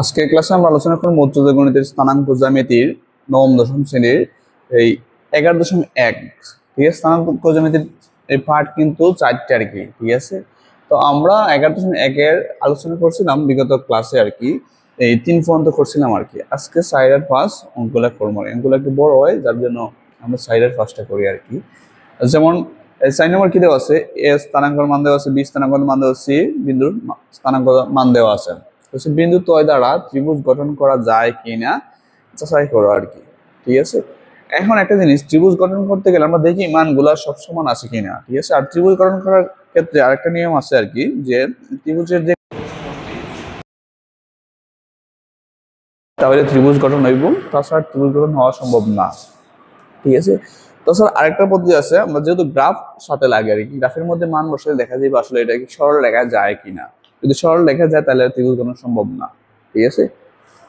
আজকে ক্লাসে আমরা আলোচনা করব মৌর্য গণিতের স্থানাঙ্ক জ্যামিতির নবম দশম শ্রেণীর এই 11.1। ঠিক আছে, স্থানাঙ্ক জ্যামিতির এই পার্ট কিন্তু 4টে আর কি। ঠিক আছে, তো আমরা 11.1 এর আলোচনা করছিলাম বিগত ক্লাসে আর কি, এই 3 পর্যন্ত করছিলাম আর কি। আজকে 4 আর 5 অঙ্কগুলো করবো, অঙ্কগুলো একটু বড় হয় যার জন্য আমরা 4 আর 5টা করি আর কি। যেমন 4 নম্বর কি দেওয়া আছে, এ স্থানাঙ্কের মান দেওয়া আছে, বি স্থানাঙ্কের মান দেওয়া আছে, বিন্দুর স্থানাঙ্ক মান দেওয়া আছে। বিন্দু ত্বয় দ্বারা ত্রিভুজ গঠন করা যায় কিনা যাচাই করো আর কি। ঠিক আছে, এখন একটা জিনিস, ত্রিভুজ গঠন করতে গেলে আমরা দেখি মানগুলা সব সমান আছে কিনা। ঠিক আছে, আর ত্রিভুজ গঠন করার ক্ষেত্রে আরেকটা নিয়ম আছে আর কি, যে ত্রিভুজের যে তাহলে ত্রিভুজ গঠন হইব, তাছাড়া ত্রিভুজ গঠন হওয়া সম্ভব না। ঠিক আছে, তাছাড়া আরেকটা পদ্ধতি আছে, আমরা যেহেতু গ্রাফ সাথে লাগে আর কি, গ্রাফের মধ্যে মান বসলে দেখা যাবে আসলে এটা কি সরল লেখা যায় কিনা। যদি সরল লেখা যায় তাহলে ত্রিভুজ গঠন সম্ভব না। ঠিক আছে,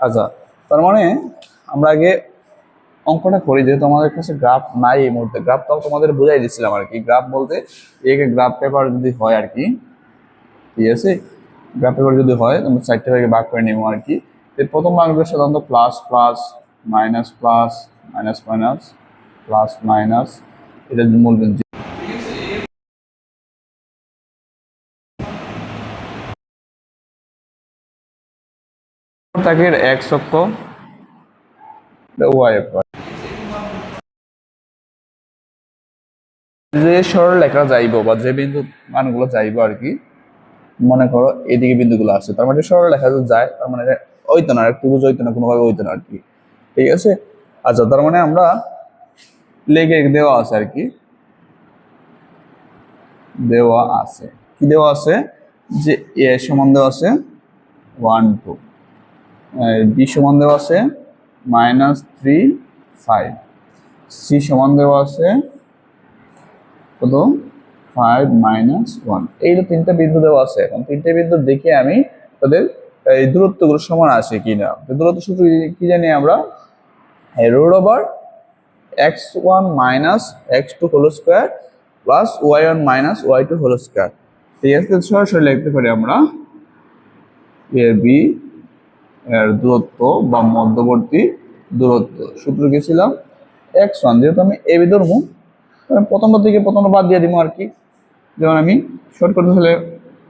আচ্ছা, তার মানে আমরা আগে অঙ্কটা করি, যেহেতু আমাদের কাছে গ্রাফ নাই এই মুহূর্তে। গ্রাফটাও তোমাদের বুঝাই দিচ্ছিলাম আর কি। গ্রাফ বলতে একে গ্রাফ পেপার যদি হয় আর কি। ঠিক আছে, গ্রাফ পেপার যদি হয় আমরা 4টে ভাগে ভাগ করে নেবো আর কি। প্রথম ভাগগুলো সাধারণত plus plus minus plus minus minus plus minus, এটা মূল বিন্দু। তাকে এক্স অক্ষ, ওয়াই অক্ষ। যে সরল লেখা যাইব বা যে বিন্দু মানগুলো যাইব আর কি, মনে করো এদিকে বিন্দুগুলো আছে, তার মানে সরল লেখা যায়, তার মানে ওইতো না, ত্রিভুজ ওইতো না, কোনোভাবে ওইতো না আর কি। ঠিক আছে, আচ্ছা, তার মানে আমরা লেগে দেওয়া আছে আর কি, দেওয়া আছে কি দেওয়া আছে, যে এ সমান দেওয়া আছে 1 2, বি সমান দেওয়া আছে -3 5, সি সমান দেওয়া আছে কত 5 -1। এই যে 3টা বিন্দু দেওয়া আছে, এখন 3টে বিন্দু দেখে আমি তাদের এই দূরত্বগুলো সমান আছে কিনা। দূরত্ব সূত্র কি জানি আমরা, root over x1 - x2 whole square plus y1 - y2 whole square. ঠিক আছে, সরাসরি লিখতে পারি আমরা এ বি এর দূরত্ব বা মধ্যবর্তী দূরত্ব সূত্র কি ছিল, x1, যেহেতু আমি এ বি ধরবো প্রথমটা থেকে প্রথমটা বাদ দিয়ে দিব আর কি। যেমন আমি শর্ট করতে হলে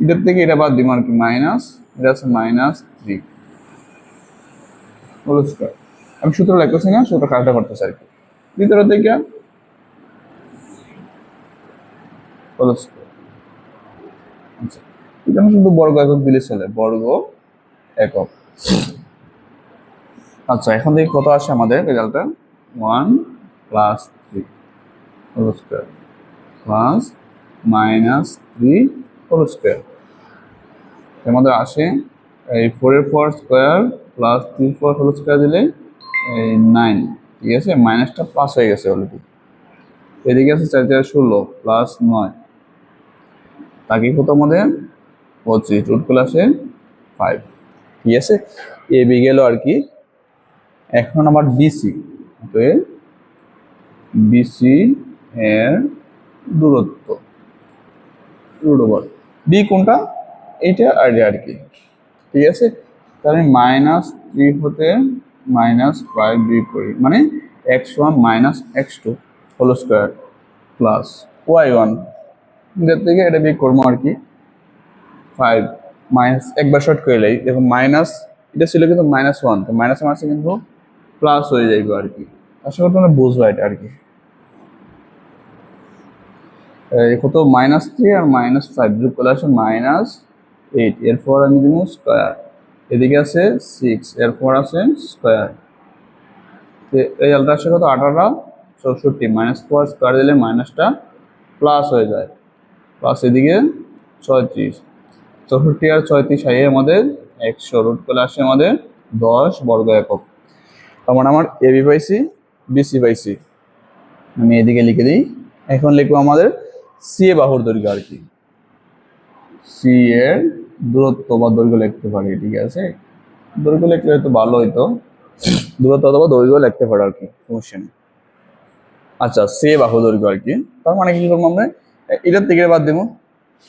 এটার থেকে এটা বাদ দিব আর কি, মাইনাস, এটা আছে -3 হোল স্কয়ার। আমি সূত্র লিখতেছি না, সূত্র কাজটা করতেছি আর কি। ভিতরে থেকে হোল স্কয়ার। আচ্ছা, এটা শুধু বর্গ একক দিলে চলে, বর্গ একক। আচ্ছা, এখন থেকে কত আসে আমাদের রেজাল্টটা, 1 + 3 whole square plus -3 whole square. আমাদের আসে এই 4 এর 4 স্কয়ার প্লাস 3 4 হোল স্কয়ার দিলে এই 9। ঠিক আছে, মাইনাসটা প্লাস হয়ে গেছে অলরেডি। এদিকে আছে 4 4 16 প্লাস 9, তাকে কত আমাদের 25, রুট করলে আসে 5। ঠিক আছে, এ বি গেল আর কি। এখন আমার বিসি, বিসি এর দূরত্ব রুট ওভার বি কোনটা, এইটা আর কি। ঠিক আছে, তাহলে -3 হতে -5 বিয়োগ করি, মানে x1 - x2 whole square plus y1, এটার থেকে এটা বিয়োগ করবো আর কি। 5 মাইনাস একবার শর্ট করে লাই, দেখো মাইনাস এটা ছিল কিন্তু -1, তো মাইনাস মাইনাসে কিন্তু প্লাস হয়ে যাইবে আর কি। আশা করি তোমরা বুঝবা এটা আর কি। কত -3 আর -5 যোগ করলে আসে -8, এরপর আমি দিব স্কয়ার, এদিকে আছে 6, এরপর আছে স্কয়ার, এই আলটা আসে কত 18 64, -4 স্কয়ার দিলে মাইনাসটা প্লাস হয়ে যায়, প্লাস এদিকে 36, 64 আর 36 হয় আমাদের 100, রুট করলে আসে আমাদের 10 বর্গ একক। তখন আমার এবি পাইছি, বিসি পাইছি, আমি এদিকে লিখে দিই। এখন লিখবো আমাদের সি এ বাহুর দৈর্ঘ্য আর কি, সি এর দূরত্ব বা দৈর্ঘ্য লিখতে পারি। ঠিক আছে, দৈর্ঘ্য লিখলে হয়তো ভালো হইতো, দূরত্ব অথবা দৈর্ঘ্য লিখতে পারো আর কি, সমস্যা নেই। আচ্ছা, সি এ বাহু দৈর্ঘ্য আর কি, তার মানে কি করবো আমরা, এটার থেকে বাদ দেবো,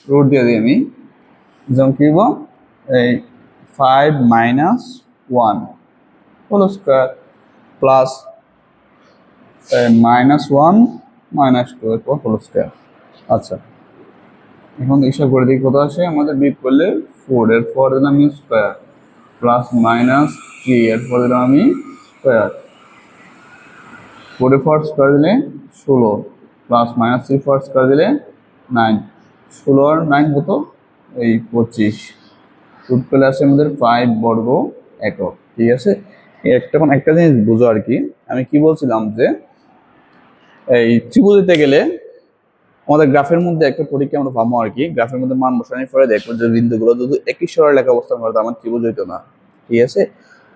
রুট দিয়ে দিই আমি। যেমন কি হবো, এই 5 - 1 হোল স্কয়ার প্লাস -1 -2 এরপর হোল স্কয়ার। আচ্ছা, এখন হিসাব করে দিই কত আসে আমাদের। বিয়োগ করলে 4, এরপর দিলাম আমি স্কয়ার প্লাস -3, এরপর দিলাম আমি স্কয়ার। 4 এর পাওয়ার স্কয়ার দিলে 16 প্লাস -3 পাওয়ার স্কয়ার দিলে 9। 16 আর 9 কত? এই 25। রুট পেলে আসে আমাদের 5 বর্গ একক। ঠিক আছে, এখন একটা জিনিস বুঝো আর কি, আমি কি বলছিলাম যে এই ত্রিভুজ দিতে গেলে আমাদের গ্রাফের মধ্যে একটা পরীক্ষা আমরা পাবো আর কি। গ্রাফের মধ্যে মান বসানোর পরে দেখবো যে বিন্দুগুলো যদি একই সরলরেখা অবস্থান করে আমার ত্রিভুজ হইতো না। ঠিক আছে,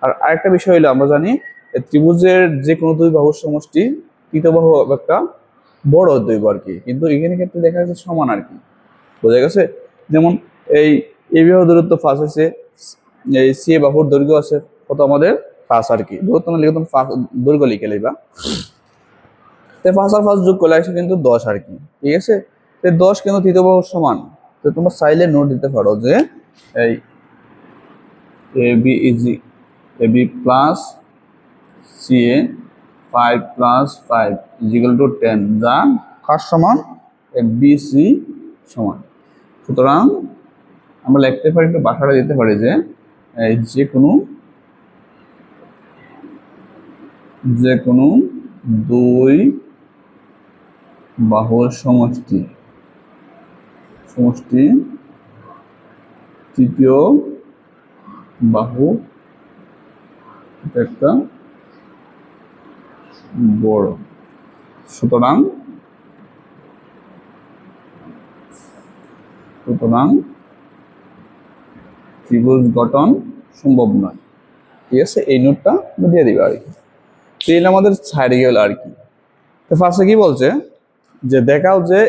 আর আরেকটা বিষয় হলো আমরা জানি ত্রিভুজের যে কোনো দুই বাহুর সমষ্টি তৃতীয় বাহু একটা বড় দৈর্ঘ্য আর কি, কিন্তু এখানে ক্ষেত্রে দেখা যাচ্ছে সমান আর কি। বোঝা গেছে? যেমন এই বাহুর দূরত্ব 5 আছে, এই সি বাহুর দৈর্ঘ্য আছে কত আমাদের 5 আর কি। দূরত্ব না লিখে তুমি দৈর্ঘ্য লিখে লিখবা। 5 আর 5 যোগ করলে আসে কিন্তু 10 আর কি। ঠিক আছে, 10 কিন্তু তৃতীয় বাহুর সমান। তো তোমরা চাইলে নোট দিতে পারো যে এই AB plus CA 5 plus 5 equal to 10, যা কার সমান? BC সমান। সুতরাং আমরা লিখতে পারি, একটু বাসাটা দিতে পারি যে যে কোনো দুই বাহুর সমষ্টি তৃতীয় বাহু একটা বড়। সুতরাং ত্রিভুজ গঠন সম্ভব নয়। ঠিক আছে, এই নোটটা দিয়ে দিবে আর কি। তেল আমাদের ছাড়িয়ে গেল আর কি। তো ফার্স্টে কি বলছে যে দেখাও যে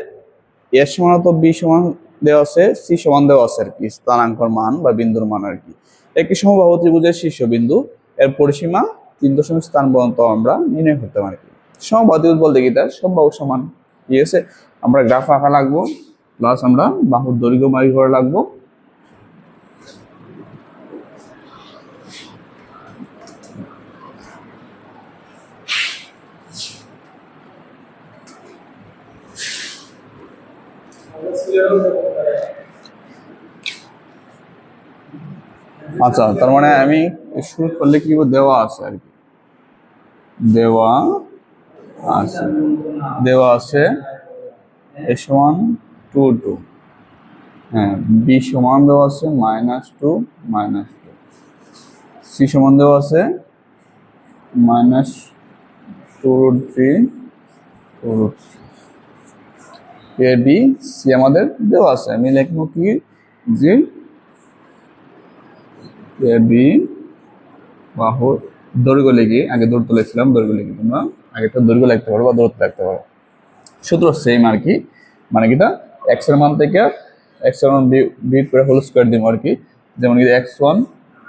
এ সমান তো বি সমান দেওয়া আছে, সি সমান দেওয়া আছে আর কি, স্থানাঙ্কর মান বা বিন্দুর মান আর কি। একটি সমবাহু ত্রিভুজের শীর্ষবিন্দু এর পরিসীমা 3 স্থান পর্যন্ত আমরা নির্ণয় করতে পারি। সমবাহু ত্রিভুজ বলতে কি তার সব বাহু সমান। ঠিক আছে, আমরা গ্রাফ আঁকা লাগবো, প্লাস আমরা বাহুর দৈর্ঘ্য বাড়ি করা লাগবো। আচ্ছা, তার মানে আমি শুরু করলে কি দেওয়া আছে আর কি, দেওয়া আছে a সমান 2 2, হ্যাঁ, b সমান দেওয়া আছে -2 -2, c সমান দেওয়া আছে -2√3 a b c আমাদের দেওয়া আছে। আমি লিখবো কি যে a b বাহুর দৈর্ঘ্য লিখি, আগে দূরত্ব লিখছিলাম, দৈর্ঘ্য লিখি। তোমরা আগেটা দৈর্ঘ্য লিখতে পারো বা দূরত্ব লিখতে পারো, সূত্র সেম আর কি। মানে কিটা x এর মান থেকে x এর মান বিয়োগ করে হোল স্কয়ার দিব আর কি। যেমন x1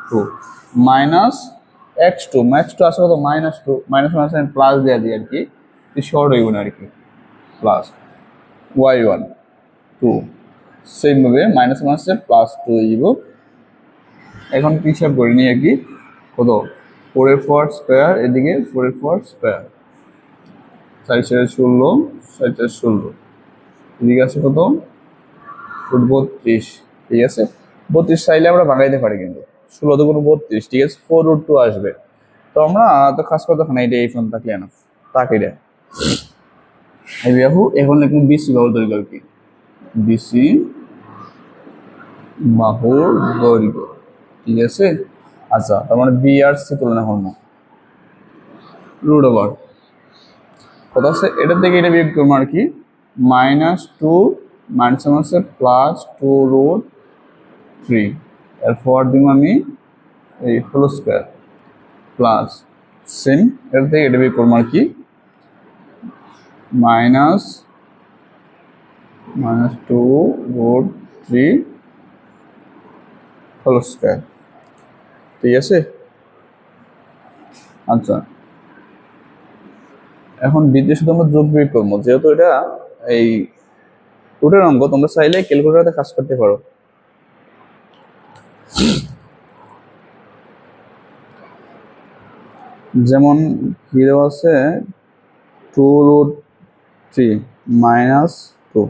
2 মাইনাস x2 আসলে কত -2, মাইনাস আমি প্লাস দিয়ে দিই আর কি, শর্ট হইব না আর কি, প্লাস y1 2 সেম ভাবে মাইনাসে +2 হইব। এখন কি হিসাব করে নিই আর কি, কত 4 এর পাওয়ার স্কয়ার, এদিকে 4 এর পাওয়ার স্কয়ার, 4 4 16, 4 4 16, এদিকে আছে কত 32। ঠিক আছে, 32 চাইলে আমরা ভাঙাইতে পারি, কিন্তু 16 তো কোনো 32। ঠিক আছে, 4√2 আসবে। তো আমরা তো কাজ করতে না, এটা এই ফোন থাকলে না তাকে রে এই বাহু। এখন লিখুন বিসি বাহুর দৈর্ঘ্য কি, বিসি বাহুর দৈর্ঘ্য। ঠিক আছে, আচ্ছা, তার মানে বি আর সি তুলনা করবো, রুট ওভার কত আছে এটা থেকে এটা বিয়োগ করবো আর কি, -2 মাইনাসে +2√3, এরপর দিব আমি এই হোল স্কয়ার প্লাস সেম, এটা থেকে এটা বিয়োগ করবো আর কি, -2√3 হোল স্কয়ার। ঠিক আছে, আচ্ছা, এখন বিতে শুধু আমরা যোগ বিয়োগ করবো, যেহেতু এটা এই রুটের অঙ্ক, তোমরা চাইলে ক্যালকুলেটরে কাজ করতে পারো। যেমন কি দেওয়া আছে 2√3 -2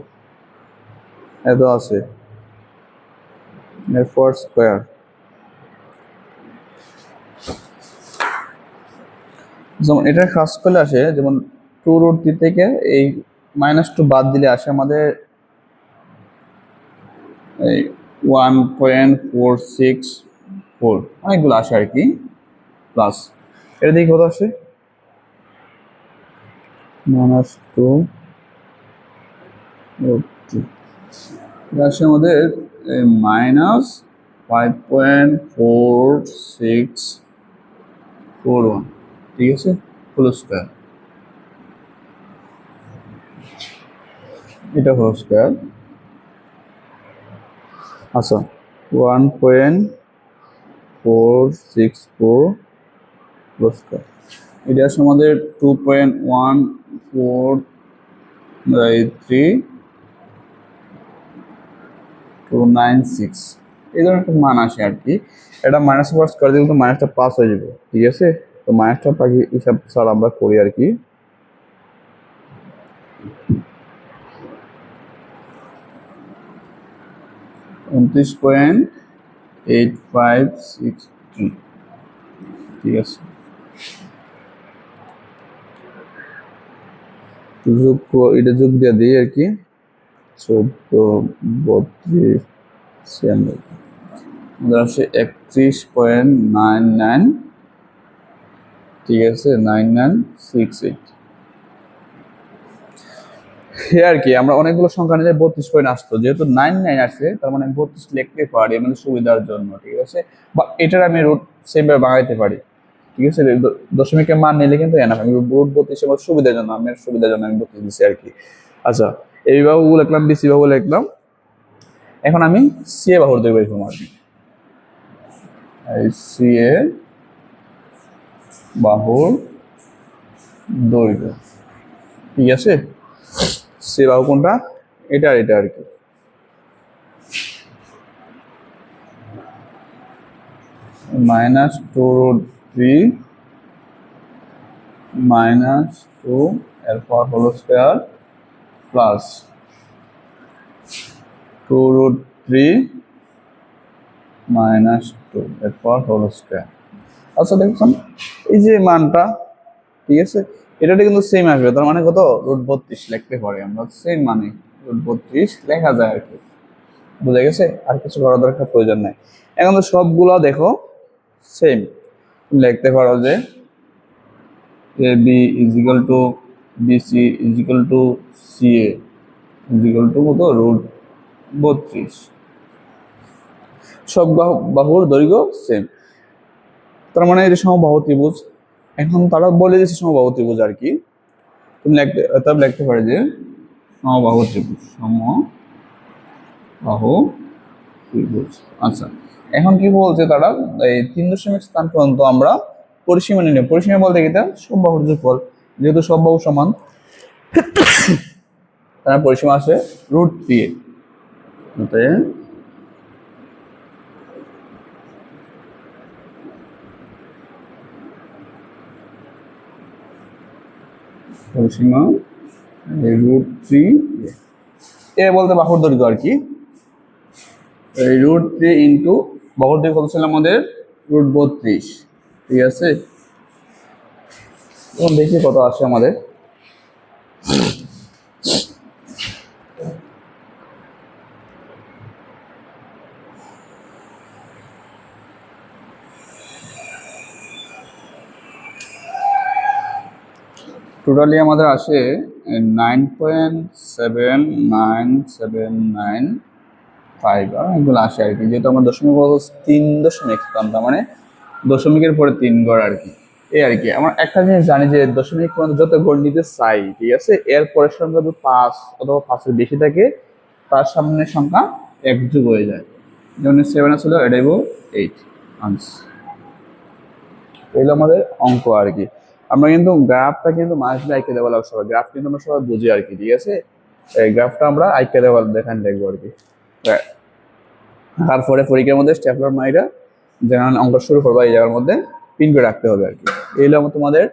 এত আছে এরপর স্কোয়ার। যেমন এটা কাজ করলে আসে, যেমন 2√3 থেকে এই -2 বাদ দিলে আসে আমাদের এই 1.464 অনেকগুলো আসে আর কি প্লাস। এটা দিয়ে কত আসে -2 আসে আমাদের -5.4641, ঠিক আছে, হোল স্কোয়ার। এটা হোল স্কোয়ার। আচ্ছা 1.464 হোল স্কোয়ার, এটা আছে আমাদের 2.143.296 এই ধরনের একটা মান আসে আর কি। এটা মাইনাস ওভার স্কোয়ার দিলে তো মাইনাসটা পাস হয়ে যাবে, ঠিক আছে। তো মাইনাসটা পাখি হিসাব ছাড়া আমরা করি আর কি। (29.8563), ঠিক আছে। এটা যোগ দিয়ে দিই আর কি, 14, 32, 96 আমাদের আসে 31.99, ঠিক আছে, 9968। আর কি আমরা অনেকগুলো সংখ্যা নিলে 32 আসতো, যেহেতু 99 আসছে তার মানে 32 লিখতে পারি আমাদের সুবিধার জন্য, ঠিক আছে। বা এটার আমি রুট সেম ভাবে বানাইতে পারি, ঠিক আছে। দশমিকের মান নিলে কিন্তু এনাফ, আমি রুট 32 আমার সুবিধার জন্য, আমার সুবিধার জন্য আমি 32 দিচ্ছি আর কি। আচ্ছা এই বাহুগুলো লিখলাম, বিসি বাহু লিখলাম। এখন আমি সি এ বাহুর দৈর্ঘ্য লিখবো আর কি। সি এ বাহুর দৈর্ঘ্য, ঠিক আছে। সি বাহু কোনটা, এটা আর এটা আর কি। -2√3 -2 এরপর হোল স্কোয়ার প্লাস 2√3 -2 এরপর হোল স্কোয়ার। আচ্ছা দেখছেন এই যে মানটা, ঠিক আছে, এটাতে কিন্তু সেম আসবে, তার মানে কত √32 লিখতে পারি আমরা, সেম মানে √32 লেখা যায় আর কি, বুঝা গেছে। আর কিছু করার দরকার প্রয়োজন নাই। এখন তো সবগুলো দেখো সেম, লিখতে পারো যে A B is equal to BC is equal to C A is equal to কত √32। সব বাহুর দৈর্ঘ্য সেম, তার মানে এটা সমবাহু ত্রিভুজ। এখন তারা বলে দিয়েছে সমবাহু ত্রিভুজ আর কি, তুমি লিখতে পারে যে সমবাহু ত্রিভুজ, সমবাহু ত্রিভুজ। আচ্ছা এখন কি বলছে তারা, এই 3 দশমিক স্থান পর্যন্ত আমরা পরিসীমা নির্ণয়, পরিসীমা বলতে কি সব বাহুর যোগফল, যেহেতু সব বাহু সমান তার পরিসীমা আছে √3, পরিসীমা √3 এ বলতে বাহুর দৈর্ঘ্য আর কি। √3 ইন্টু বাহুর দৈর্ঘ্য কত ছিল আমাদের √32, ঠিক আছে। এখন দেখি কত আসে আমাদের। টোটালি আমাদের আসে 9.7975 এগুলো আসে আর কি, যেহেতু আমার দশমিক 3 দশমিক স্থান, তার মানে দশমিকের পরে 3 গড় আর কি। এই আর কি আমরা একটা জিনিস জানি যে দশমিক পর্যন্ত যত গড় নিতে চাই, ঠিক আছে, এর পরের সংখ্যা যদি 5 অথবা 5-এর বেশি থাকে তার সামনের সংখ্যা 1 যোগ হয়ে যায়। যেমন 7 আসলে এটাই 8 আনসার। এগুলো আমাদের অঙ্ক আর কি। আমরা কিন্তু গ্রাফটা কিন্তু মাসলে আইকে দেওয়া লাগবে সবাই, গ্রাফ কিন্তু আমরা সবাই বুঝি আর কি, ঠিক আছে। এই গ্রাফটা আমরা আইকে দেওয়া দেখান দেখবো আর কি। তারপরে পরীক্ষার মধ্যে স্টেপলার মাইরা যেখানে অঙ্ক শুরু করবো এই জায়গার মধ্যে পিন করে রাখতে হবে আর কি। এই হলো তোমাদের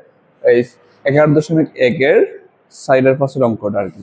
এই 11.1 এর সাইডের পাশের অঙ্কটা আর কি।